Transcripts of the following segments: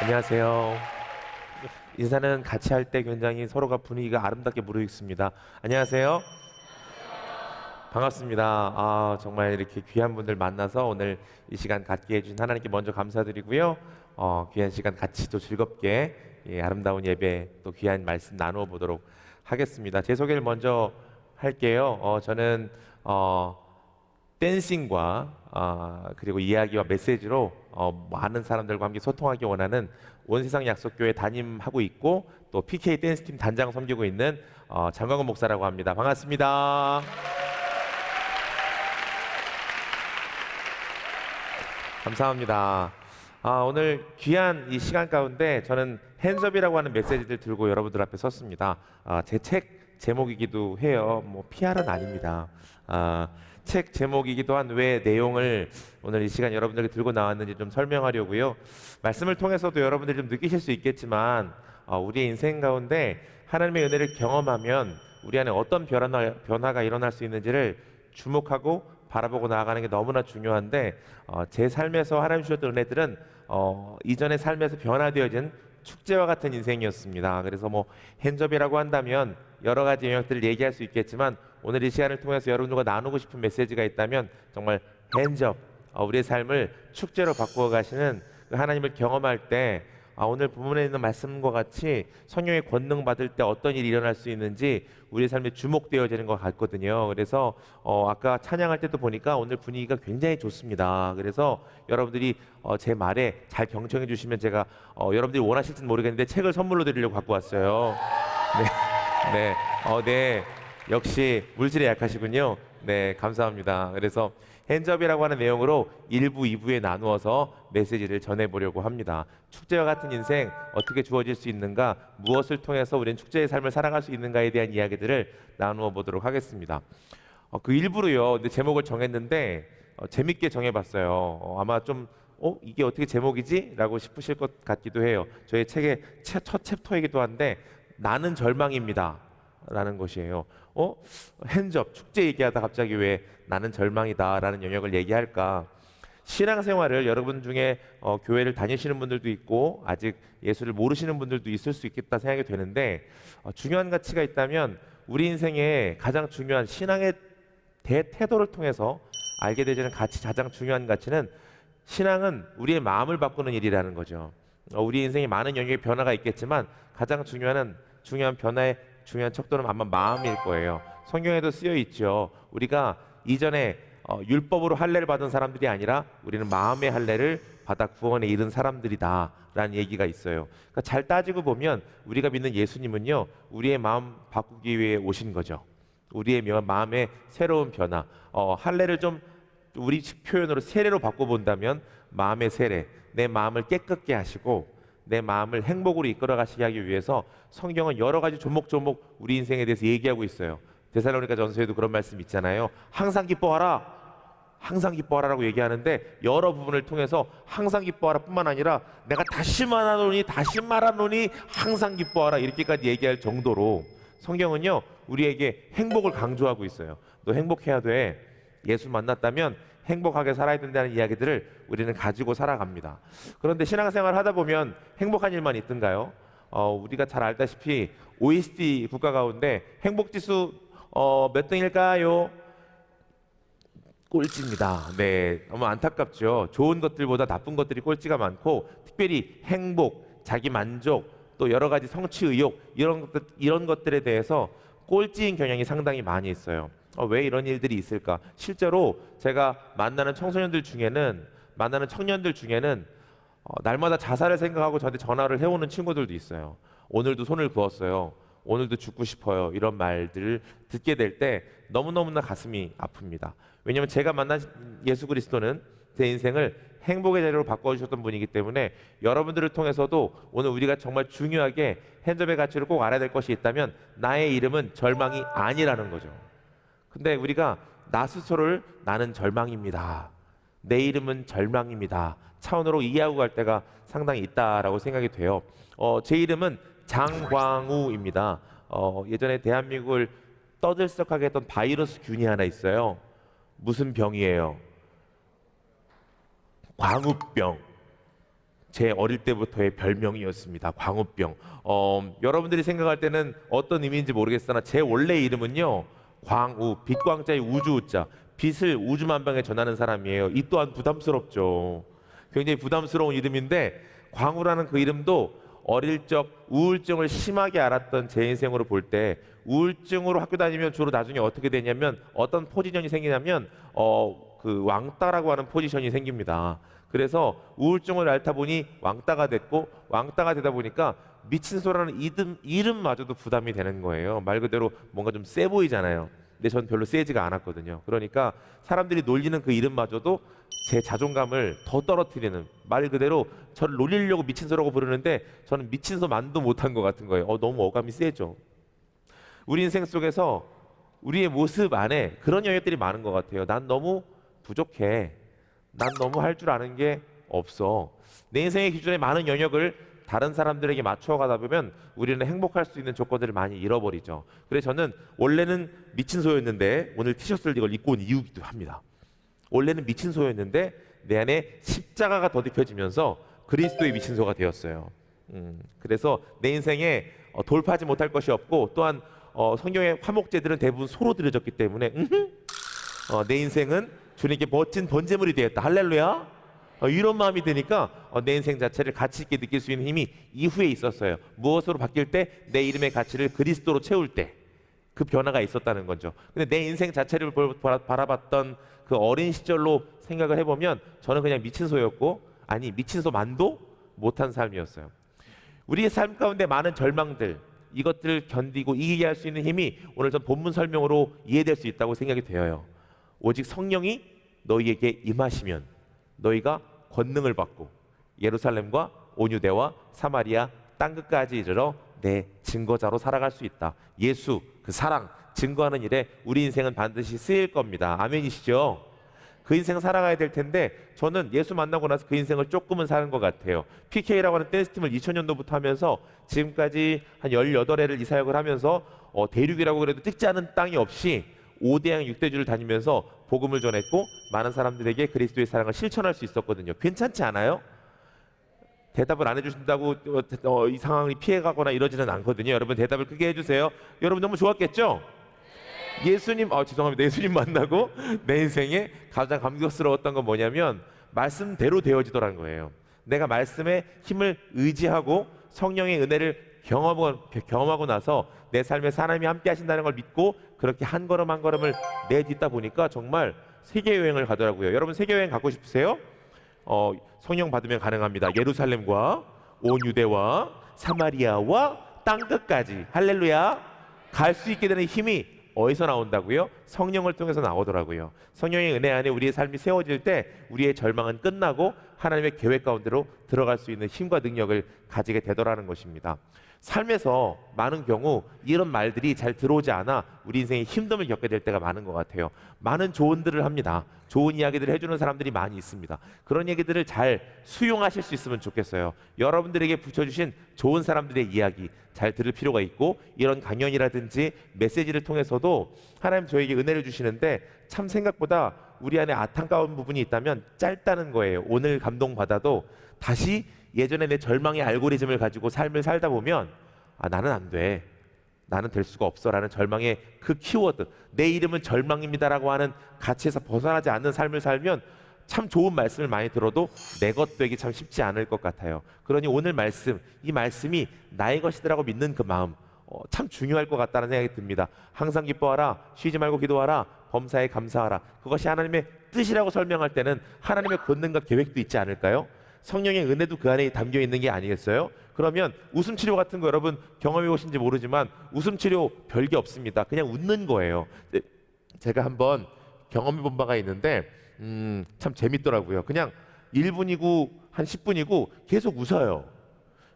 안녕하세요. 인사는 같이 할 때 굉장히 서로가 분위기가 아름답게 무르익습니다. 안녕하세요. 반갑습니다. 정말 이렇게 귀한 분들 만나서 오늘 이 시간 갖게 해주신 하나님께 먼저 감사드리고요. 귀한 시간 같이 또 즐겁게 아름다운 예배 또 귀한 말씀 나누어 보도록 하겠습니다. 제 소개를 먼저 할게요. 저는 댄싱과 그리고 이야기와 메시지로 많은 사람들과 함께 소통하기 원하는 온세상 약속교회 담임하고 있고 또 PK 댄스팀 단장 섬기고 있는 장광훈 목사라고 합니다. 반갑습니다. 감사합니다. 오늘 귀한 이 시간 가운데 저는 핸즈업이라고 하는 메시지를 들고 여러분들 앞에 섰습니다. 제 책 제목이기도 해요. 뭐 PR은 아닙니다. 책 제목이기도 한 외 내용을 오늘 이 시간 여러분들에게 들고 나왔는지 좀 설명하려고요. 말씀을 통해서도 여러분들이 좀 느끼실 수 있겠지만 우리의 인생 가운데 하나님의 은혜를 경험하면 우리 안에 어떤 변화가 일어날 수 있는지를 주목하고 바라보고 나아가는 게 너무나 중요한데 제 삶에서 하나님 주셨던 은혜들은 이전의 삶에서 변화되어진 축제와 같은 인생이었습니다. 그래서 뭐 핸즈업이라고 한다면 여러 가지 영역들을 얘기할 수 있겠지만 오늘 이 시간을 통해서 여러분들과 나누고 싶은 메시지가 있다면 정말 핸즈업, 우리의 삶을 축제로 바꾸어 가시는 그 하나님을 경험할 때 오늘 본문에 있는 말씀과 같이 성령의 권능 받을 때 어떤 일이 일어날 수 있는지 우리의 삶에 주목되어지는 것 같거든요. 그래서 아까 찬양할 때도 보니까 오늘 분위기가 굉장히 좋습니다. 그래서 여러분들이 제 말에 잘 경청해 주시면 제가 여러분들이 원하실지는 모르겠는데 책을 선물로 드리려고 갖고 왔어요. 네, 네, 역시 물질에 약하시군요. 네, 감사합니다. 그래서 핸즈업이라고 하는 내용으로 1부, 2부에 나누어서 메시지를 전해보려고 합니다. 축제와 같은 인생 어떻게 주어질 수 있는가, 무엇을 통해서 우리는 축제의 삶을 살아갈 수 있는가에 대한 이야기들을 나누어 보도록 하겠습니다. 그 1부로요. 근데 제목을 정했는데 재밌게 정해봤어요. 아마 좀 이게 어떻게 제목이지? 라고 싶으실 것 같기도 해요. 저희 책의 첫 챕터이기도 한데 나는 절망입니다 라는 것이에요. 핸즈업, 축제 얘기하다 갑자기 왜 나는 절망이다 라는 영역을 얘기할까? 신앙생활을 여러분 중에 교회를 다니시는 분들도 있고 아직 예수를 모르시는 분들도 있을 수 있겠다 생각이 되는데 중요한 가치가 있다면 우리 인생에 가장 중요한 신앙의 태도를 통해서 알게 되는 가치, 가장 중요한 가치는 신앙은 우리의 마음을 바꾸는 일이라는 거죠. 우리 인생에 많은 영역의 변화가 있겠지만 가장 중요한 변화의 중요한 척도는 아마 마음일 거예요. 성경에도 쓰여 있죠. 우리가 이전에 율법으로 할례를 받은 사람들이 아니라 우리는 마음의 할례를 받아 구원에 이른 사람들이다 라는 얘기가 있어요. 그러니까 잘 따지고 보면 우리가 믿는 예수님은요, 우리의 마음 바꾸기 위해 오신 거죠. 우리의 마음의 새로운 변화, 할례를 좀 우리 표현으로 세례로 바꿔본다면 마음의 세례, 내 마음을 깨끗게 하시고 내 마음을 행복으로 이끌어 가시게 하기 위해서 성경은 여러 가지 조목조목 우리 인생에 대해서 얘기하고 있어요. 데살로니가 전서에도 그런 말씀 있잖아요. 항상 기뻐하라, 항상 기뻐하라라고 얘기하는데 여러 부분을 통해서 항상 기뻐하라 뿐만 아니라 내가 다시 말하노니 항상 기뻐하라 이렇게까지 얘기할 정도로 성경은요 우리에게 행복을 강조하고 있어요. 너 행복해야 돼. 예수 만났다면 행복하게 살아야 된다는 이야기들을 우리는 가지고 살아갑니다. 그런데 신앙생활 하다 보면 행복한 일만 있던가요? 우리가 잘 알다시피 OECD 국가 가운데 행복지수 몇 등일까요? 꼴찌입니다. 네, 너무 안타깝죠. 좋은 것들보다 나쁜 것들이 꼴찌가 많고 특별히 행복, 자기 만족, 또 여러 가지 성취 의욕 이런 것들에 대해서 꼴찌인 경향이 상당히 많이 있어요. 왜 이런 일들이 있을까? 실제로 제가 만나는 청년들 중에는 날마다 자살을 생각하고 저한테 전화를 해오는 친구들도 있어요. 오늘도 손을 그었어요. 오늘도 죽고 싶어요. 이런 말들을 듣게 될 때 너무너무나 가슴이 아픕니다. 왜냐하면 제가 만난 예수 그리스도는 제 인생을 행복의 자리로 바꿔주셨던 분이기 때문에 여러분들을 통해서도 오늘 우리가 정말 중요하게 핸즈업의 가치를 꼭 알아야 될 것이 있다면 나의 이름은 절망이 아니라는 거죠. 근데 우리가 나 스스로를 나는 절망입니다, 내 이름은 절망입니다 차원으로 이해하고 갈 때가 상당히 있다라고 생각이 돼요. 제 이름은 장광우입니다. 예전에 대한민국을 떠들썩하게 했던 바이러스 균이 하나 있어요. 무슨 병이에요? 광우병. 제 어릴 때부터의 별명이었습니다. 광우병. 여러분들이 생각할 때는 어떤 의미인지 모르겠으나 제 원래 이름은요. 광우, 빛광자의 우주우자. 빛을 우주만방에 전하는 사람이에요. 이 또한 부담스럽죠. 굉장히 부담스러운 이름인데 광우라는 그 이름도 어릴 적 우울증을 심하게 앓았던 제 인생으로 볼 때 우울증으로 학교 다니면 주로 나중에 어떻게 되냐면 어떤 포지션이 생기냐면 그 왕따라고 하는 포지션이 생깁니다. 그래서 우울증을 앓다 보니 왕따가 됐고 왕따가 되다 보니까 미친소라는 이름마저도 부담이 되는 거예요. 말 그대로 뭔가 좀 세 보이잖아요. 근데 전 별로 세지가 않았거든요. 그러니까 사람들이 놀리는 그 이름마저도 제 자존감을 더 떨어뜨리는, 말 그대로 저를 놀리려고 미친소라고 부르는데 저는 미친소만도 못한 것 같은 거예요. 너무 어감이 세죠. 우리 인생 속에서 우리의 모습 안에 그런 영역들이 많은 것 같아요. 난 너무 부족해. 난 너무 할 줄 아는 게 없어. 내 인생의 기준에 많은 영역을 다른 사람들에게 맞춰가다 보면 우리는 행복할 수 있는 조건들을 많이 잃어버리죠. 그래서 저는 원래는 미친 소였는데 오늘 티셔츠를 이걸 입고 온 이유기도 합니다. 원래는 미친 소였는데 내 안에 십자가가 더딥혀지면서 그리스도의 미친 소가 되었어요. 그래서 내 인생에 돌파하지 못할 것이 없고 또한 성경의 화목제들은 대부분 소로 드려졌기 때문에 내 인생은 주님께 멋진 번제물이 되었다. 할렐루야. 이런 마음이 드니까 내 인생 자체를 가치 있게 느낄 수 있는 힘이 이후에 있었어요. 무엇으로 바뀔 때? 내 이름의 가치를 그리스도로 채울 때 그 변화가 있었다는 거죠. 근데 내 인생 자체를 바라봤던 그 어린 시절로 생각을 해보면 저는 그냥 미친소였고, 아니 미친소만도 못한 삶이었어요. 우리의 삶 가운데 많은 절망들, 이것들을 견디고 이기게 할 수 있는 힘이 오늘 전 본문 설명으로 이해될 수 있다고 생각이 되어요. 오직 성령이 너희에게 임하시면 너희가 권능을 받고 예루살렘과 온 유대와 사마리아 땅끝까지 이르러 내 증거자로 살아갈 수 있다. 예수, 그 사랑, 증거하는 일에 우리 인생은 반드시 쓰일 겁니다. 아멘이시죠? 그 인생 살아가야 될 텐데 저는 예수 만나고 나서 그 인생을 조금은 사는 것 같아요. PK라고 하는 댄스팀을 2000년도부터 하면서 지금까지 한 18회를 이 사역을 하면서 대륙이라고 그래도 찍지 않은 땅이 없이 5대양 6대주를 다니면서 복음을 전했고 많은 사람들에게 그리스도의 사랑을 실천할 수 있었거든요. 괜찮지 않아요? 대답을 안 해주신다고 이 상황을 피해가거나 이러지는 않거든요. 여러분 대답을 크게 해주세요. 여러분 너무 좋았겠죠? 예수님, 죄송합니다. 예수님 만나고 내 인생에 가장 감격스러웠던 건 뭐냐면 말씀대로 되어지더라는 거예요. 내가 말씀의 힘을 의지하고 성령의 은혜를 경험하고 나서 내 삶에 하나님이 함께 하신다는 걸 믿고 그렇게 한 걸음 한 걸음을 내딛다 보니까 정말 세계여행을 가더라고요. 여러분 세계여행 가고 싶으세요? 성령 받으면 가능합니다. 예루살렘과 온 유대와 사마리아와 땅끝까지, 할렐루야, 갈 수 있게 되는 힘이 어디서 나온다고요? 성령을 통해서 나오더라고요. 성령의 은혜 안에 우리의 삶이 세워질 때 우리의 절망은 끝나고 하나님의 계획 가운데로 들어갈 수 있는 힘과 능력을 가지게 되더라는 것입니다. 삶에서 많은 경우 이런 말들이 잘 들어오지 않아 우리 인생에 힘듦을 겪게 될 때가 많은 것 같아요. 많은 조언들을 합니다. 좋은 이야기들을 해주는 사람들이 많이 있습니다. 그런 얘기들을 잘 수용하실 수 있으면 좋겠어요. 여러분들에게 붙여주신 좋은 사람들의 이야기 잘 들을 필요가 있고, 이런 강연이라든지 메시지를 통해서도 하나님 저에게 은혜를 주시는데 참 생각보다 우리 안에 아탄가운 부분이 있다면 짧다는 거예요. 오늘 감동받아도 다시 예전에 내 절망의 알고리즘을 가지고 삶을 살다 보면 나는 안 돼, 나는 될 수가 없어 라는 절망의 그 키워드, 내 이름은 절망입니다라고 하는 가치에서 벗어나지 않는 삶을 살면 참 좋은 말씀을 많이 들어도 내 것 되기 참 쉽지 않을 것 같아요. 그러니 오늘 말씀, 이 말씀이 나의 것이더라고 믿는 그 마음 참 중요할 것 같다는 생각이 듭니다. 항상 기뻐하라, 쉬지 말고 기도하라, 범사에 감사하라. 그것이 하나님의 뜻이라고 설명할 때는 하나님의 권능과 계획도 있지 않을까요? 성령의 은혜도 그 안에 담겨 있는 게 아니겠어요? 그러면 웃음 치료 같은 거 여러분 경험해 보신지 모르지만 웃음 치료 별게 없습니다. 그냥 웃는 거예요. 제가 한번 경험해 본 바가 있는데 참 재밌더라고요. 그냥 1분이고 한 10분이고 계속 웃어요.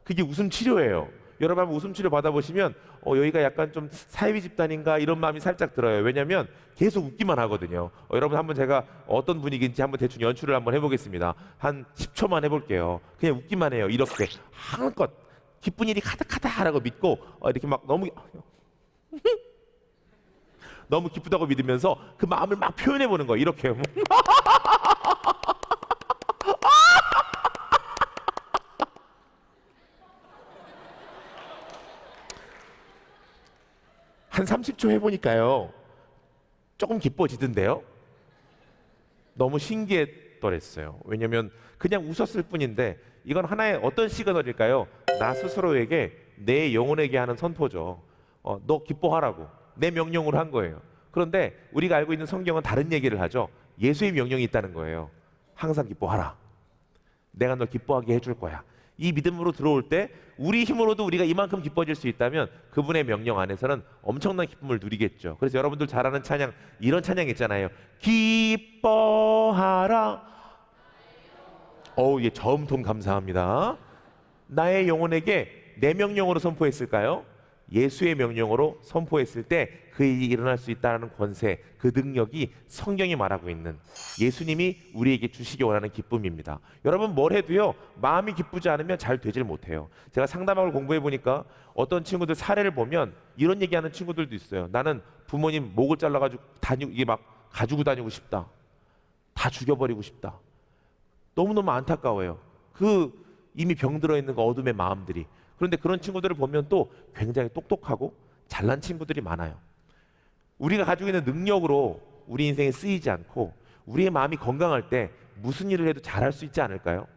그게 웃음 치료예요. 여러분 한번 웃음 치료 받아보시면 여기가 약간 좀 사이비 집단인가 이런 마음이 살짝 들어요. 왜냐하면 계속 웃기만 하거든요. 여러분 한번 제가 어떤 분위기인지 한번 대충 연출을 한번 해보겠습니다. 한 10초만 해볼게요. 그냥 웃기만 해요. 이렇게 한껏 기쁜 일이 가득하다라고 믿고 이렇게 막 너무 너무 기쁘다고 믿으면서 그 마음을 막 표현해 보는 거예요. 이렇게. 한 30초 해보니까요, 조금 기뻐지던데요. 너무 신기했더랬어요. 왜냐면 그냥 웃었을 뿐인데 이건 하나의 어떤 시그널일까요? 나 스스로에게, 내 영혼에게 하는 선포죠. 너 기뻐하라고 내 명령으로 한 거예요. 그런데 우리가 알고 있는 성경은 다른 얘기를 하죠. 예수의 명령이 있다는 거예요. 항상 기뻐하라. 내가 널 기뻐하게 해줄 거야. 이 믿음으로 들어올 때 우리 힘으로도 우리가 이만큼 기뻐질 수 있다면 그분의 명령 안에서는 엄청난 기쁨을 누리겠죠. 그래서 여러분들 잘 아는 찬양, 이런 찬양 있잖아요. 기뻐하라. 예, 저음통 감사합니다. 나의 영혼에게 내 명령으로 선포했을까요? 예수의 명령으로 선포했을 때 그 일이 일어날 수 있다는 권세, 그 능력이 성경이 말하고 있는, 예수님이 우리에게 주시기 원하는 기쁨입니다. 여러분, 뭘 해도요, 마음이 기쁘지 않으면 잘 되질 못해요. 제가 상담학을 공부해 보니까 어떤 친구들 사례를 보면 이런 얘기하는 친구들도 있어요. 나는 부모님 목을 잘라가지고 이게 막 가지고 다니고 싶다. 다 죽여버리고 싶다. 너무너무 안타까워요. 그 이미 병들어 있는 그 어둠의 마음들이. 그런데 그런 친구들을 보면 또 굉장히 똑똑하고 잘난 친구들이 많아요. 우리가 가지고 있는 능력으로 우리 인생에 쓰이지 않고 우리의 마음이 건강할 때 무슨 일을 해도 잘할 수 있지 않을까요?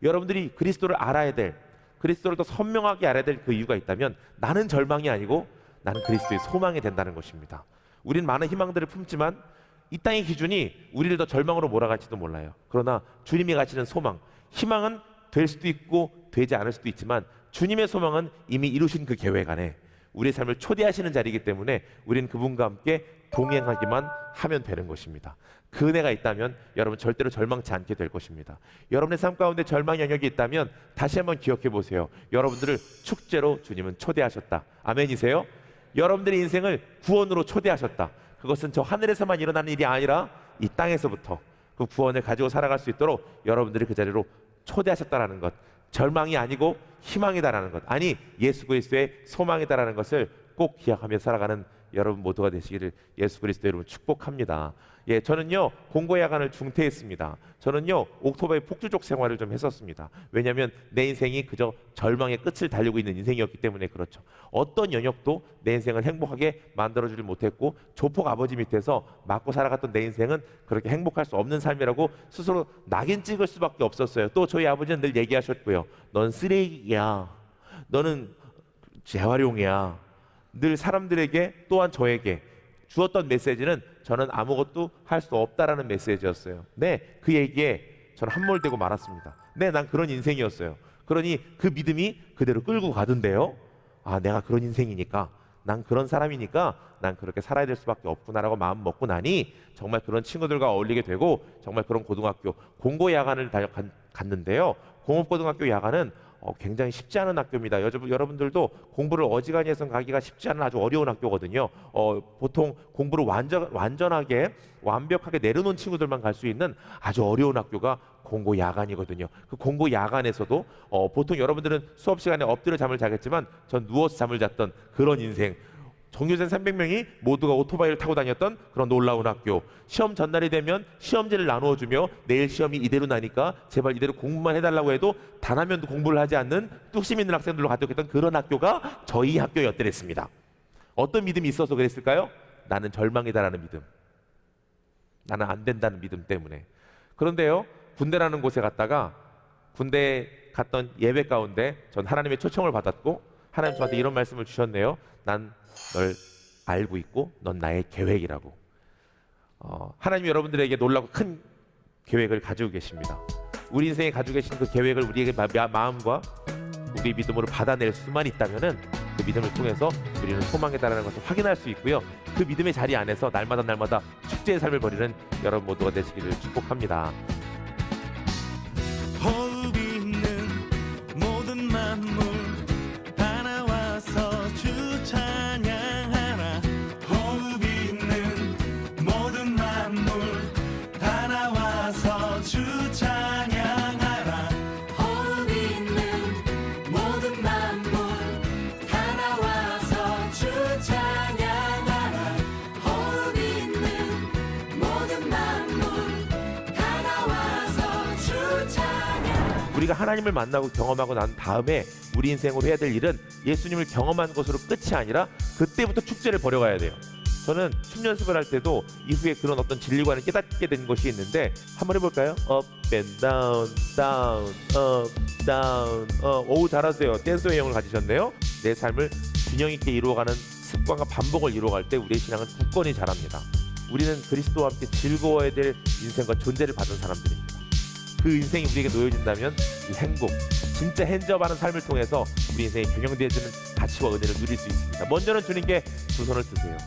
여러분들이 그리스도를 알아야 될, 그리스도를 더 선명하게 알아야 될 그 이유가 있다면 나는 절망이 아니고 나는 그리스도의 소망이 된다는 것입니다. 우리는 많은 희망들을 품지만 이 땅의 기준이 우리를 더 절망으로 몰아갈지도 몰라요. 그러나 주님이 가지는 소망, 희망은 될 수도 있고 되지 않을 수도 있지만 주님의 소망은 이미 이루신 그 계획 안에 우리의 삶을 초대하시는 자리이기 때문에 우리는 그분과 함께 동행하기만 하면 되는 것입니다. 그 은혜가 있다면 여러분 절대로 절망치 않게 될 것입니다. 여러분의 삶 가운데 절망 영역이 있다면 다시 한번 기억해 보세요. 여러분들을 축제로 주님은 초대하셨다. 아멘이세요? 여러분들의 인생을 구원으로 초대하셨다. 그것은 저 하늘에서만 일어나는 일이 아니라 이 땅에서부터 그 구원을 가지고 살아갈 수 있도록 여러분들이 그 자리로 초대하셨다라는 것, 절망이 아니고 희망이다라는 것, 아니 예수 그리스도의 소망이다라는 것을 꼭 기억하며 살아가는 여러분 모두가 되시기를 예수 그리스도 이름으로 축복합니다. 예, 저는요 공고 야간을 중퇴했습니다. 저는요 오토바이 폭주족 생활을 좀 했었습니다. 왜냐하면 내 인생이 그저 절망의 끝을 달리고 있는 인생이었기 때문에 그렇죠. 어떤 영역도 내 인생을 행복하게 만들어주지 못했고 조폭 아버지 밑에서 맞고 살아갔던 내 인생은 그렇게 행복할 수 없는 삶이라고 스스로 낙인 찍을 수밖에 없었어요. 또 저희 아버지는 늘 얘기하셨고요. 넌 쓰레기야. 너는 재활용이야. 늘 사람들에게 또한 저에게 주었던 메시지는 저는 아무것도 할 수 없다라는 메시지였어요. 네, 그 얘기에 저는 함몰되고 말았습니다. 네, 난 그런 인생이었어요. 그러니 그 믿음이 그대로 끌고 가던데요. 아, 내가 그런 인생이니까, 난 그런 사람이니까 난 그렇게 살아야 될 수밖에 없구나라고 마음 먹고 나니 정말 그런 친구들과 어울리게 되고 정말 그런 고등학교 공고 야간을 갔는데요. 공업고등학교 야간은 굉장히 쉽지 않은 학교입니다. 여러분들도 공부를 어지간히 해서 가기가 쉽지 않은 아주 어려운 학교거든요. 보통 공부를 완전하게 완벽하게 내려놓은 친구들만 갈 수 있는 아주 어려운 학교가 공고 야간이거든요. 그 공고 야간에서도 보통 여러분들은 수업 시간에 엎드려 잠을 자겠지만 전 누워서 잠을 잤던 그런 인생. 전교생 300명이 모두가 오토바이를 타고 다녔던 그런 놀라운 학교. 시험 전날이 되면 시험지를 나누어주며 내일 시험이 이대로 나니까 제발 이대로 공부만 해달라고 해도 단 한 명도 공부를 하지 않는 뚝심 있는 학생들로 가득했던 그런 학교가 저희 학교였더랬습니다. 어떤 믿음이 있어서 그랬을까요? 나는 절망이다라는 믿음, 나는 안 된다는 믿음 때문에. 그런데요, 군대라는 곳에 갔다가 군대에 갔던 예배 가운데 전 하나님의 초청을 받았고 하나님 저한테 이런 말씀을 주셨네요. 난 널 알고 있고 넌 나의 계획이라고. 하나님이 여러분들에게 놀라고 큰 계획을 가지고 계십니다. 우리 인생에 가지고 계신 그 계획을 우리에게 마음과 우리 믿음으로 받아낼 수만 있다면은 그 믿음을 통해서 우리는 소망이다라는 것을 확인할 수 있고요. 그 믿음의 자리 안에서 날마다 축제의 삶을 벌이는 여러분 모두가 되시기를 축복합니다. 호흡이 있는 모든 만물 다 나와서 주 찬양하라. 호흡이 있는 모든 만물 다 나와서 주 찬양하라. 호흡이 있는 모든 만물 다 나와서 주 찬양 우리가 하나님을 만나고 경험하고 난 다음에 우리 인생으로 해야 될 일은 예수님을 경험한 것으로 끝이 아니라 그때부터 축제를 벌여가야 돼요. 저는 춤 연습을 할 때도 이후에 그런 어떤 진리관을 깨닫게 된 것이 있는데 한번 해볼까요? up and down, down, up, down, 오우 잘하세요. 댄서 영을 가지셨네요. 내 삶을 균형 있게 이루어가는 습관과 반복을 이루어갈 때 우리의 신앙은 굳건히 자랍니다. 우리는 그리스도와 함께 즐거워야 될 인생과 존재를 받은 사람들입니다. 그 인생이 우리에게 놓여진다면 이 행복, 진짜 핸즈업하는 삶을 통해서 우리 인생이 균형되어지는 가치와 은혜를 누릴 수 있습니다. 먼저는 주님께 두 손을 드세요.